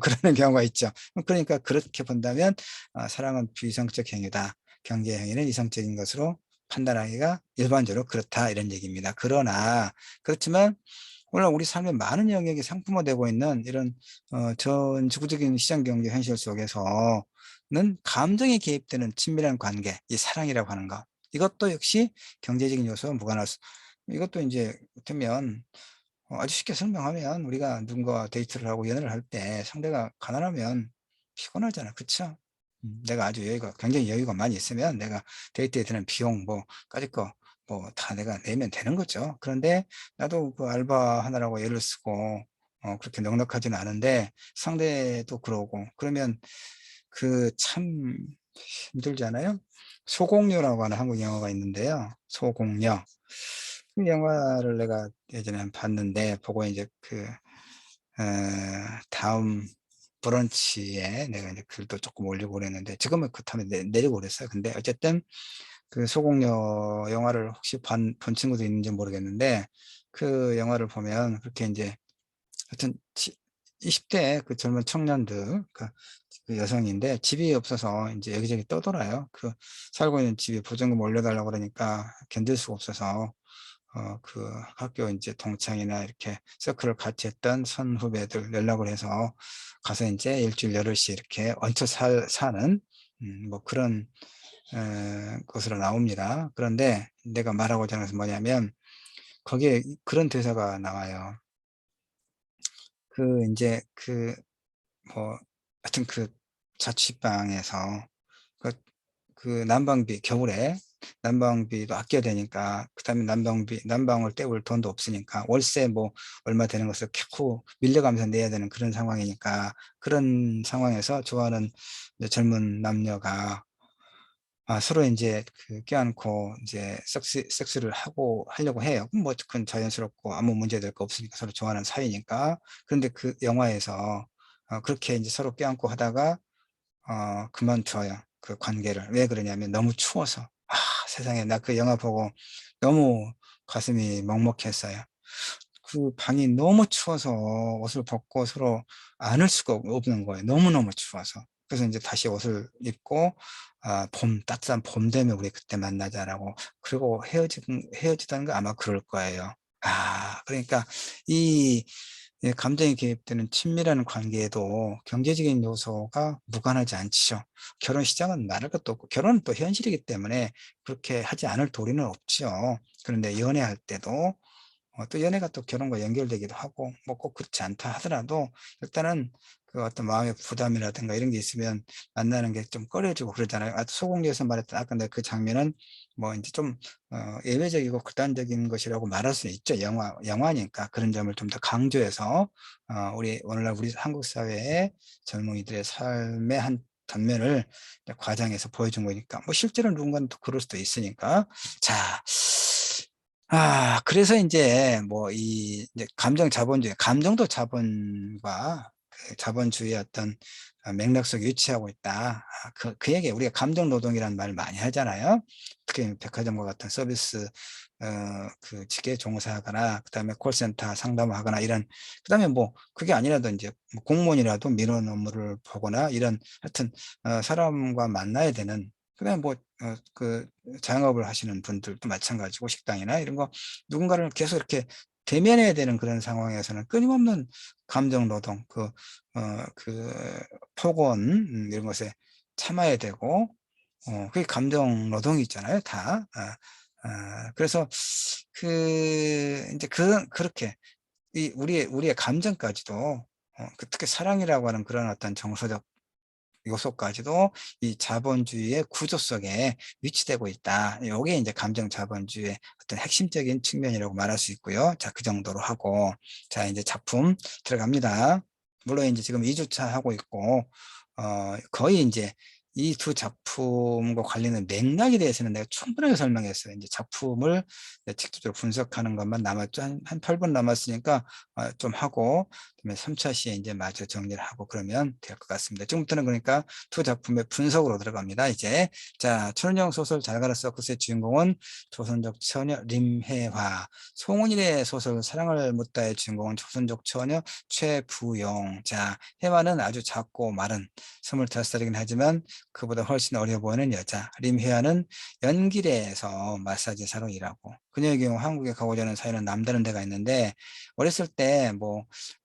그러는 경우가 있죠. 그러니까 그렇게 본다면 사랑은 비이성적 행위다. 경제 행위는 이성적인 것으로 판단하기가 일반적으로 그렇다, 이런 얘기입니다. 그러나 그렇지만 오늘 우리 삶의 많은 영역이 상품화되고 있는 이런 전 지구적인 시장 경제 현실 속에서는 감정이 개입되는 친밀한 관계, 이 사랑이라고 하는 것, 이것도 역시 경제적인 요소와 무관할 수, 이것도 인제 어쩌면 아주 쉽게 설명하면 우리가 누군가와 데이트를 하고 연애를 할 때 상대가 가난하면 피곤하잖아. 그쵸? 내가 아주 굉장히 여유가 많이 있으면 내가 데이트에 드는 비용 뭐 까짓 거 뭐 다 내가 내면 되는 거죠. 그런데 나도 그 알바하느라고 애를 쓰고 그렇게 넉넉하지는 않은데 상대도 그러고 그러면 참 힘들잖아요. 소공녀라고 하는 한국 영화가 있는데요. 소공녀. 그 영화를 내가 예전에 봤는데 보고 인제 다음 브런치에 내가 이제 글도 쪼끔 올리고 그랬는데 지금은 그렇다면 내리고 그랬어요. 근데 어쨌든 그 소공녀 영화를 혹시 본 친구도 있는지 모르겠는데 그 영화를 보면 그렇게 인제 하여튼 20대 그 젊은 청년들, 그 여성인데 집이 없어서 인제 여기저기 떠돌아요. 살고 있는 집에 보증금 올려 달라고 그러니까 견딜 수가 없어서 학교 인제 동창이나 이렇게 서클을 같이 했던 선후배들 연락을 해서 가서 인제 일 주일 열흘씩 이렇게 얹혀 사는 뭐 그런 것으로 나옵니다. 그런데 내가 말하고자 하는 것은 뭐냐면 거기에 그런 대사가 나와요. 인제 뭐 하여튼 자취방에서 그 난방비 겨울에 난방비도 아껴야 되니까, 그다음에 난방을 때울 돈도 없으니까 월세 뭐 얼마 되는 것을 결코 밀려가면서 내야 되는 그런 상황이니까, 그런 상황에서 좋아하는 이제 젊은 남녀가 서로 인제 껴안고 인제 섹스를 하려고 해요. 그럼 뭐 그건 자연스럽고 아무 문제될 거 없으니까, 서로 좋아하는 사이니까. 그런데 그 영화에서 그렇게 인제 서로 껴안고 하다가 그만둬요, 그 관계를. 왜 그러냐면 너무 추워서. 세상에, 나 그 영화 보고 너무 가슴이 먹먹했어요. 그 방이 너무 추워서 옷을 벗고 서로 안을 수가 없는 거예요, 너무너무 추워서. 그래서 인제 다시 옷을 입고 따뜻한 봄 되면 "우리 그때 만나자."라고, 그리고 헤어지다는 거 아마 그럴 거예요. 그러니까 이 감정이 개입되는 친밀한 관계에도 경제적인 요소가 무관하지 않지요. 결혼 시장은 말할 것도 없고 결혼은 또 현실이기 때문에 그렇게 하지 않을 도리는 없지요. 그런데 연애할 때도 또 연애가 또 결혼과 연결되기도 하고 뭐 꼭 그렇지 않다 하더라도 일단은 그 어떤 마음의 부담이라든가 이런 게 있으면 만나는 게 좀 꺼려지고 그러잖아요. 소공리에서 말했던 아까 내가 그 장면은 뭐 인제 좀 예외적이고 극단적인 것이라고 말할 수는 있죠. 영화니까. 그런 점을 좀 더 강조해서 우리 오늘날 우리 한국 사회의 젊은이들의 삶의 한 단면을 이제 과장해서 보여준 거니까 뭐 실제로 누군가는 또 그럴 수도 있으니까. 자, 그래서 인제 뭐 이 이제 감정 자본주의, 감정도 자본과 그 자본주의의 어떤 맥락 속에 위치하고 있다. 그 얘기에 우리가 감정 노동이라는 말을 많이 하잖아요. 특히 백화점과 같은 서비스 그 직계에 종사하거나 그다음에 콜센터 상담을 하거나 이런, 그다음에 뭐 그게 아니라도 인제 뭐 공무원이라도 민원 업무를 보거나 이런 하여튼 사람과 만나야 되는, 그다음에 뭐 그 자영업을 하시는 분들도 마찬가지고 식당이나 이런 거 누군가를 계속 이렇게 대면해야 되는 그런 상황에서는 끊임없는 감정 노동, 그 폭언 이런 것에 참아야 되고 그게 감정 노동이 있잖아요 다. 그래서 그 인제 그렇게 이 우리의 감정까지도 그 특히 사랑이라고 하는 그런 어떤 정서적 요소까지도 이 자본주의의 구조 속에 위치되고 있다. 요게 인제 감정 자본주의의 어떤 핵심적인 측면이라고 말할 수 있고요. 자, 그 정도로 하고, 자 인제 작품 들어갑니다. 물론 인제 지금 2 주차 하고 있고 거의 인제 이 두 작품과 관련된 맥락에 대해서는 내가 충분하게 설명했어요. 인제 작품을 직접적으로 분석하는 것만 남았죠. 한 8분 남았으니까 좀 하고 그다음에 3차 시에 인제 마저 정리를 하고 그러면 될 것 같습니다. 지금부터는 그러니까 두 작품의 분석으로 들어갑니다 이제. 자, 천은영 소설 잘가라 서커스의 주인공은 조선족 처녀 림혜화, 송은일의 소설 사랑을 묻다의 주인공은 조선족 처녀 최부용. 자, 혜화는 아주 작고 마른 25살이긴 하지만 그보다 훨씬 어려 보이는 여자, 림혜화는 연길에서 마사지사로 일하고, 그녀의 경우 한국에 가고자 하는 사연은 남다른 데가 있는데 어렸을 때 뭐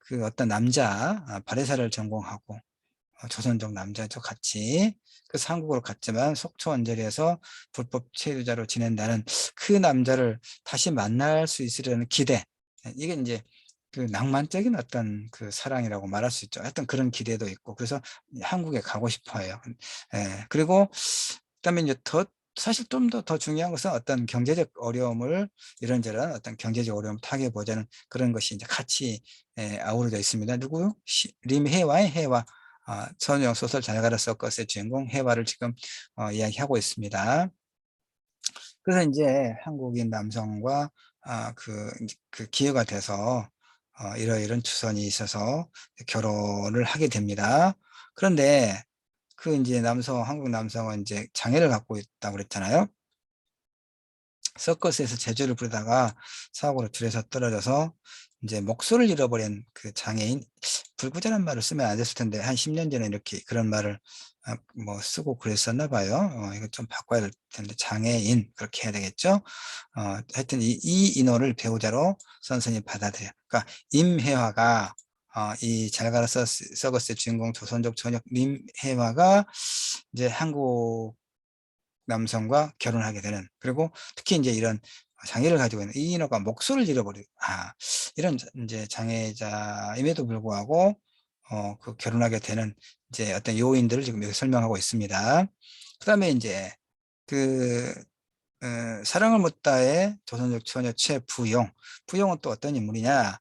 그 어떤 남자 바레사를 전공하고 조선족 남자죠 같이. 그래서 한국으로 갔지만 속초 언저리에서 불법 체류자로 지낸다는 그 남자를 다시 만날 수 있으려는 기대. 이게 인제 그 낭만적인 어떤 그 사랑이라고 말할 수 있죠. 하여튼 그런 기대도 있고 그래서 한국에 가고 싶어 해요. 예. 그리고 그다음에 인제 사실 좀 더 중요한 것은 어떤 경제적 어려움을, 이런저런 어떤 경제적 어려움을 타개해 보자는 그런 것이 인제 같이 아우러져 있습니다. 누구요? 림혜와의 혜와. 천유영 소설 잘 가라 서커스의 주인공 혜와를 지금 이야기하고 있습니다. 그래서 인제 한국인 남성과 그 기회가 돼서 이러이런 추선이 있어서 결혼을 하게 됩니다. 그런데 그 인제 한국 남성은 인제 장애를 갖고 있다고 그랬잖아요. 서커스에서 재주를 부리다가 사고로 줄에서 떨어져서 인제 목소리를 잃어버린 그 장애인, 불구절한 말을 쓰면 안 됐을 텐데 한 10년 전에 이렇게 그런 말을 뭐 쓰고 그랬었나 봐요. 이거 좀 바꿔야 될 텐데 장애인 그렇게 해야 되겠죠? 하여튼 이 인호를 배우자로 선생님이 받아들여요. 그러니까 임혜화가 이 잘 가라 서커스의 주인공 조선족 처녀 임혜화가 이제 한국 남성과 결혼하게 되는, 그리고 특히 인제 이런 장애를 가지고 있는 이 인어가 목소리를 잃어버리고 이런 인제 장애자임에도 불구하고 그 결혼하게 되는 이제 어떤 요인들을 지금 여기 설명하고 있습니다. 그다음에 인제 그 사랑을 묻다의 조선족 처녀 최부용. 부용은 또 어떤 인물이냐.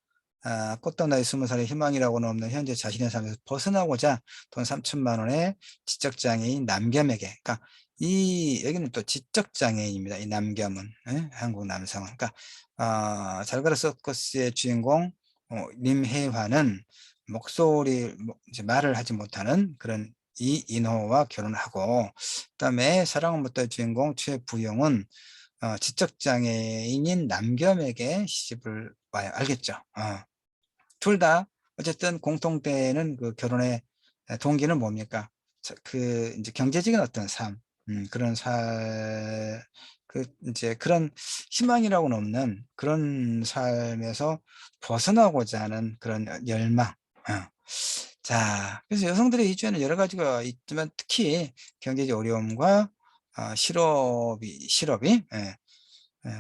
꽃던 나이 20살의 희망이라고는 없는 현재 자신의 삶에서 벗어나고자 돈 3천만 원의 지적장애인 남겸에게, 그러니까 여기는 또 지적장애인입니다 이 남겸은. 예? 한국 남성은. 그러니까 잘가라 서커스의 주인공 림혜화는 목소리 뭐 이제 말을 하지 못하는 그런 이인호와 결혼을 하고, 그다음에 사랑을 묻다의 주인공 최부용은 지적장애인인 남겸에게 시집을 와요. 알겠죠? 둘 다 어쨌든 공통되는 그 결혼의 동기는 뭡니까? 그 인제 경제적인 어떤 삶, 그런 인제 그런 희망이라고는 없는 그런 삶에서 벗어나고자 하는 그런 열망. 어. 자, 그래서 여성들의 이주에는 여러 가지가 있지만 특히 경제적 어려움과 실업이 예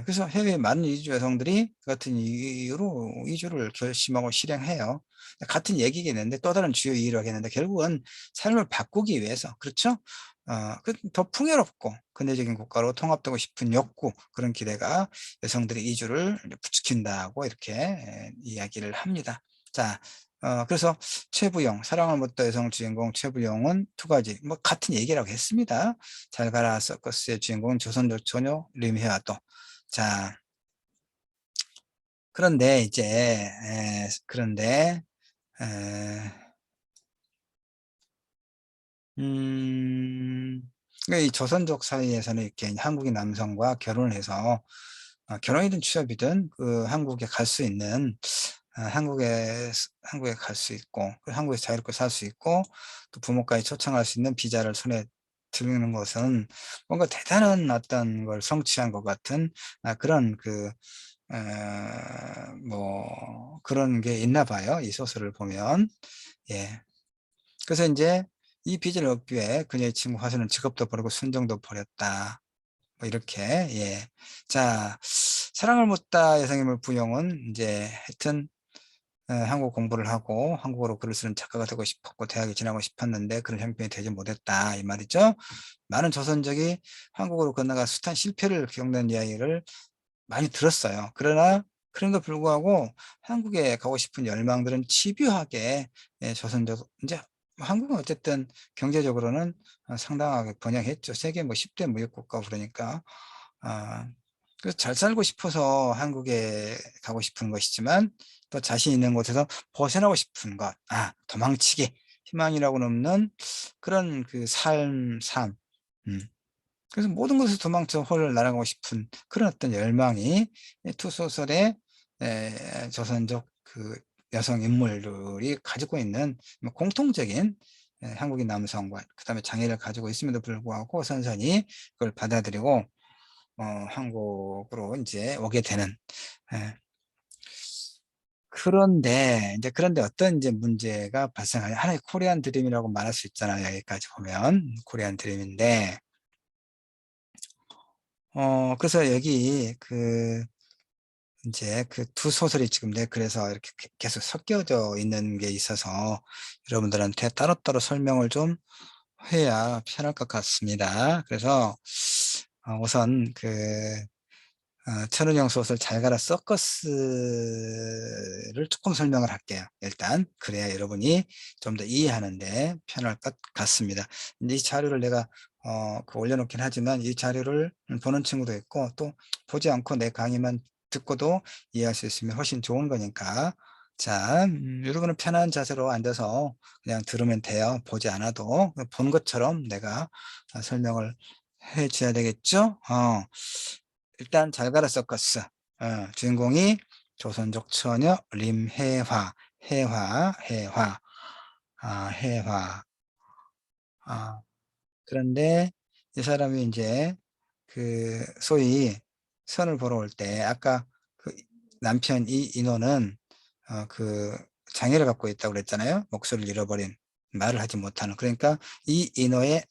그래서 해외 많은 이주 여성들이 같은 이유로 이주를 결심하고 실행해요. 같은 얘기겠는데 또 다른 주요 이유로 하겠는데 결국은 삶을 바꾸기 위해서 그렇죠? 더 풍요롭고 근대적인 국가로 통합되고 싶은 욕구 그런 기대가 여성들의 이주를 부추긴다고 이렇게 이야기를 합니다. 자, 그래서 최부영 사랑을 못다 여성 주인공 최부영은 두 가지 뭐 같은 얘기라고 했습니다. 잘 가라 서커스의 주인공은 조선족 처녀 림혜와도 자, 그런데 이제 그런데 에, 음, 그러니까 이 조선족 사이에서는 이렇게 한국인 남성과 결혼을 해서 결혼이든 취업이든 그 한국에 갈 수 있는 한국에 갈 수 있고 한국에서 자유롭게 살 수 있고 또 부모까지 초청할 수 있는 비자를 손에 들는 것은 뭔가 대단한 어떤 걸 성취한 것 같은 그런 뭐 그런 게 있나 봐요. 이 소설을 보면. 예. 그래서 이제 이 빚을 얻기 위해 그녀의 친구 화수는 직업도 버리고 순정도 버렸다. 뭐 이렇게 예. 자, 사랑을 묻다 여성임을 부영은 이제 하여튼 한국 공부를 하고 한국어로 글을 쓰는 작가가 되고 싶었고 대학에 진학하고 싶었는데 그런 형편이 되지 못했다 이 말이죠. 많은 조선족이 한국으로 건너가 숱한 실패를 겪는 이야기를 많이 들었어요. 그러나 그럼에도 불구하고 한국에 가고 싶은 열망들은 집요하게 조선족 이제 한국은 어쨌든 경제적으로는 상당하게 번영했죠. 세계 뭐 10대 무역국가 그러니까 그래서 잘 살고 싶어서 한국에 가고 싶은 것이지만 또 자신 있는 곳에서 벗어나고 싶은 것, 도망치기 희망이라고는 없는 그런 그 삶. 음. 그래서 모든 것을 도망쳐 홀을 날아가고 싶은 그런 어떤 열망이 투 소설의 조선족 그 여성 인물들이 가지고 있는 뭐 공통적인 한국인 남성과 그다음에 장애를 가지고 있음에도 불구하고 선선히 그걸 받아들이고 한국으로 이제 오게 되는 예. 그런데 이제 그런데 어떤 이제 문제가 발생하냐 하나의 코리안 드림이라고 말할 수 있잖아요. 여기까지 보면 코리안 드림인데 그래서 여기 이제 그 두 소설이 지금 내 그래서 이렇게 계속 섞여져 있는 게 있어서 여러분들한테 따로따로 설명을 좀 해야 편할 것 같습니다. 그래서 우선 천은영 소설 잘 가라 서커스를 조금 설명을 할게요. 일단 그래야 여러분이 좀 더 이해하는데 편할 것 같습니다. 이제 이 자료를 내가 올려놓긴 하지만 이 자료를 보는 친구도 있고 또 보지 않고 내 강의만 듣고도 이해할 수 있으면 훨씬 좋은 거니까 자, 여러분은 편한 자세로 앉아서 그냥 들으면 돼요. 보지 않아도 본 것처럼 내가 설명을 해 줘야 되겠죠? 일단 잘 가라 서커스 주인공이 조선족 처녀 림혜화 해화 아, 그런데 이 사람이 이제 소위 선을 보러 올 때 아까 그 남편 이 인호는 장애를 갖고 있다고 그랬잖아요. 목소리를 잃어버린 말을 하지 못하는 그러니까 이 인호의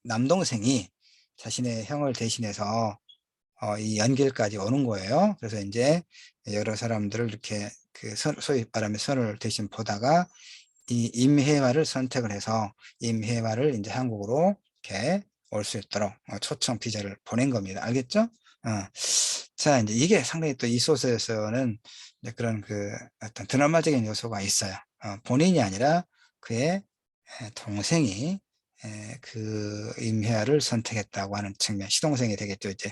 남동생이 자신의 형을 대신해서 이 연결까지 오는 거예요. 그래서 이제 여러 사람들을 이렇게 소위 말하면 선을 대신 보다가 이 임혜화를 선택을 해서 임혜화를 이제 한국으로 이렇게 올 수 있도록 초청 비자를 보낸 겁니다. 알겠죠? 자, 이제 이게 상당히 또 이 소설에서는 이제 그런 어떤 드라마적인 요소가 있어요. 본인이 아니라 그의 동생이 임혜아를 선택했다고 하는 측면, 시동생이 되겠죠. 이제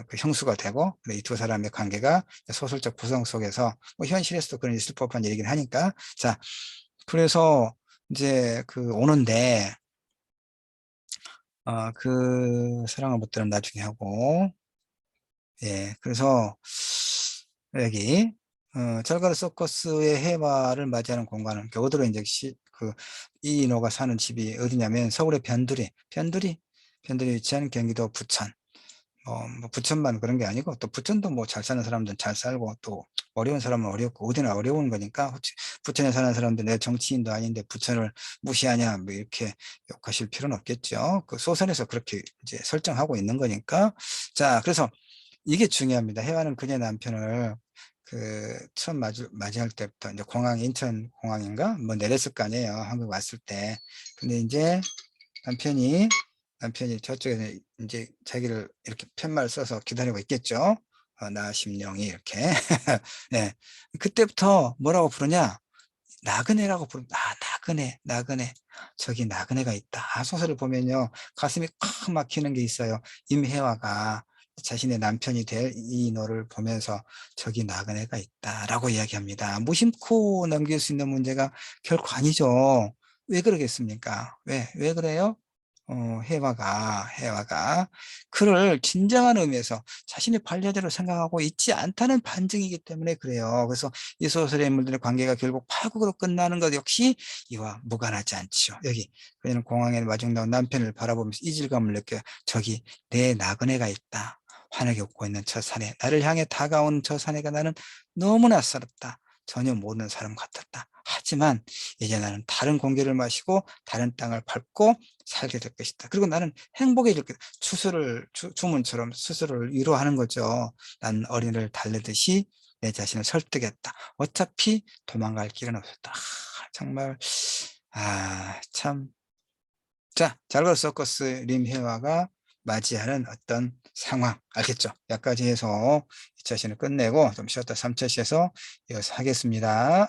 그 형수가 되고 이 두 사람의 관계가 소설적 구성 속에서 뭐 현실에서도 그런 있을 법한 얘기긴 하니까 자, 그래서 이제 오는데 사랑을 못 들으면 나중에 하고 예, 그래서 여기 짤가루 서커스의 해마를 맞이하는 공간은 어디로 이제 이인호가 사는 집이 어디냐면 서울의 변두리 위치한 경기도 부천 뭐 부천만 그런 게 아니고 또 부천도 뭐 잘 사는 사람들은 잘 살고 또 어려운 사람은 어렵고 어디나 어려운 거니까 부천에 사는 사람들 내 정치인도 아닌데 부천을 무시하냐 뭐 이렇게 욕하실 필요는 없겠죠. 그 소설에서 그렇게 이제 설정하고 있는 거니까 자 그래서 이게 중요합니다. 혜화는 그녀 남편을 처음 맞이할 때부터 이제 공항, 인천 공항인가 뭐 내렸을 거 아니에요. 한국 왔을 때. 근데 이제 남편이 저쪽에서 이제 자기를 이렇게 팻말 써서 기다리고 있겠죠. 나 심령이 이렇게. 네. 그때부터 뭐라고 부르냐? 나그네라고 부릅니다. 아, 나그네, 나그네. 저기 나그네가 있다. 소설을 보면요. 가슴이 콱 막히는 게 있어요. 임혜화가 자신의 남편이 될 이노를 보면서 저기 나그네가 있다라고 이야기합니다. 무심코 넘길 수 있는 문제가 결코 아니죠. 왜 그러겠습니까? 왜 그래요? 해와가 그를 진정한 의미에서 자신의 반려자로 생각하고 있지 않다는 반증이기 때문에 그래요. 그래서 이 소설의 인물들의 관계가 결국 파국으로 끝나는 것 역시 이와 무관하지 않지요. 여기 그녀는 공항에 마중 나온 남편을 바라보면서 이질감을 느껴요. 저기 내 나그네가 있다. 환하게 웃고 있는 저 사내, 나를 향해 다가온 저 사내가 나는 너무나 쌀었다. 전혀 모르는 사람 같았다. 하지만 이제 나는 다른 공기를 마시고 다른 땅을 밟고 살게 될 것이다. 그리고 나는 행복해질 것이다. 주문처럼 스스로를 위로하는 거죠. 난 어린애를 달래듯이 내 자신을 설득했다. 어차피 도망갈 길은 없었다. 정말 참. 자, 잘걸 서커스 림혜화가 맞이하는 어떤 상황 알겠죠? 여기까지 해서 2차 시는 끝내고 좀 쉬었다 3차 시에서 이어서 하겠습니다.